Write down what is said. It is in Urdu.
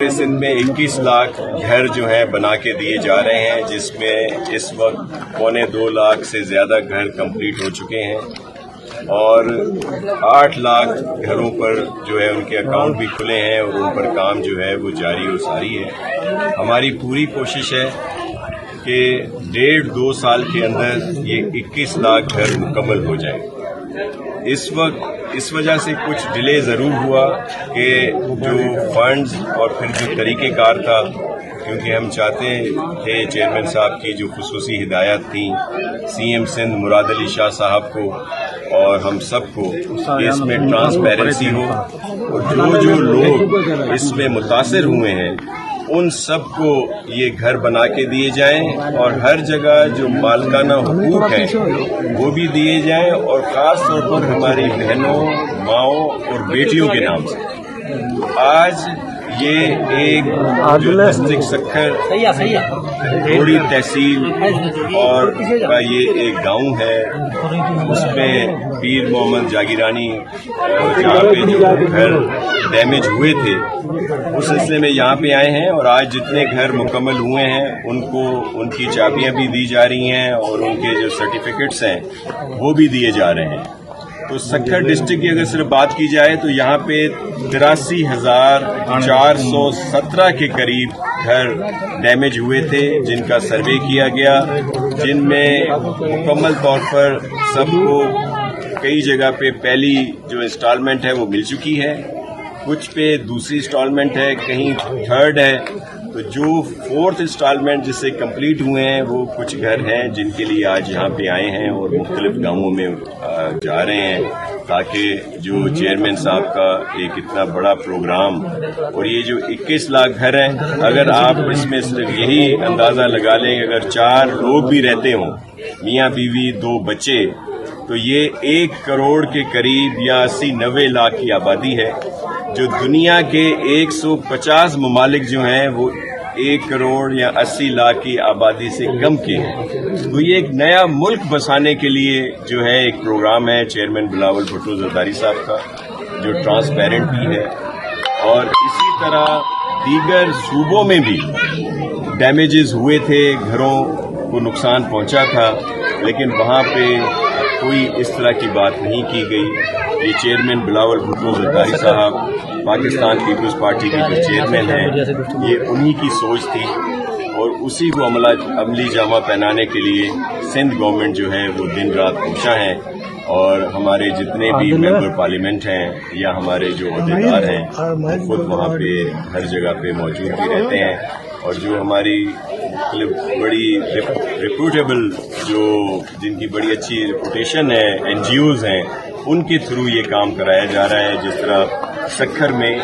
سندھ میں 21 لاکھ گھر جو ہیں بنا کے دیے جا رہے ہیں، جس میں اس وقت 1.25 لاکھ سے زیادہ گھر کمپلیٹ ہو چکے ہیں اور 8 لاکھ گھروں پر جو ہے ان کے اکاؤنٹ بھی کھلے ہیں اور ان پر کام جو ہے وہ جاری و ساری ہے۔ ہماری پوری کوشش ہے کہ 1.5-2 سال کے اندر یہ 21 لاکھ گھر مکمل ہو جائیں۔ اس وقت اس وجہ سے کچھ ڈیلے ضرور ہوا کہ جو فنڈز اور پھر جو طریقہ کار تھا، کیونکہ ہم چاہتے تھے چیئرمین صاحب کی جو خصوصی ہدایات تھیں سی ایم سندھ مراد علی شاہ صاحب کو اور ہم سب کو کہ اس میں ٹرانسپیرنسی ہو اور جو لوگ اس میں متاثر ہوئے ہیں ان سب کو یہ گھر بنا کے دیے جائیں اور ہر جگہ جو مالکانہ حقوق ہیں وہ بھی دیے جائیں، اور خاص طور پر ہماری بہنوں، ماؤں اور بیٹیوں کے نام سے۔ آج یہ ایک جو ڈسٹرکٹ سکھر تھوڑی تحصیل اور کا یہ ایک گاؤں ہے، اس میں پیر محمد جاگیرانی جہاں پہ جو گھر ڈیمیج ہوئے تھے اس سلسلے میں یہاں پہ آئے ہیں، اور آج جتنے گھر مکمل ہوئے ہیں ان کو ان کی چابیاں بھی دی جا رہی ہیں اور ان کے جو سرٹیفکیٹس ہیں وہ بھی دیے جا رہے ہیں۔ تو سکھر ڈسٹرکٹ کی اگر صرف بات کی جائے تو یہاں پہ 83,417 کے قریب گھر ڈیمیج ہوئے تھے جن کا سروے کیا گیا، جن میں مکمل طور پر سب کو کئی جگہ پہ پہلی جو انسٹالمنٹ ہے وہ مل چکی ہے، کچھ پہ دوسری انسٹالمنٹ ہے، کہیں تھرڈ ہے، تو جو 4th انسٹالمنٹ جس سے کمپلیٹ ہوئے ہیں وہ کچھ گھر ہیں جن کے لیے آج یہاں پہ آئے ہیں اور مختلف گاؤں میں جا رہے ہیں، تاکہ جو چیئرمین صاحب کا ایک اتنا بڑا پروگرام اور یہ جو 21 لاکھ گھر ہیں، اگر آپ اس میں صرف یہی اندازہ لگا لیں کہ اگر 4 لوگ بھی رہتے ہوں، میاں بیوی 2 بچے، تو یہ 1 کروڑ کے قریب یا 80-90 لاکھ کی آبادی ہے، جو دنیا کے 150 ممالک جو ہیں وہ 1 کروڑ یا 80 لاکھ کی آبادی سے کم کے ہیں۔ تو یہ ایک نیا ملک بسانے کے لیے جو ہے ایک پروگرام ہے چیئرمین بلاول بھٹو زرداری صاحب کا، جو ٹرانسپیرنٹ بھی ہے، اور اسی طرح دیگر صوبوں میں بھی ڈیمیجز ہوئے تھے، گھروں کو نقصان پہنچا تھا، لیکن وہاں پہ کوئی اس طرح کی بات نہیں کی گئی۔ یہ چیئرمین بلاول بھٹو زرداری صاحب پاکستان پیپلز پارٹی کے جو چیئرمین ہیں، یہ انہی کی سوچ تھی اور اسی کو عملی جامہ پہنانے کے لیے سندھ گورنمنٹ جو ہے وہ دن رات کوشاں ہیں، اور ہمارے جتنے بھی ممبر پارلیمنٹ ہیں یا ہمارے جو عہدیدار ہیں خود وہاں پہ ہر جگہ پہ موجود بھی رہتے ہیں، اور جو ہماری بڑی ریپوٹیبل جن کی بڑی اچھی ریپوٹیشن ہے NGOs ہیں، ان کے تھرو یہ کام کرایا جا رہا ہے، جس طرح سکھر میں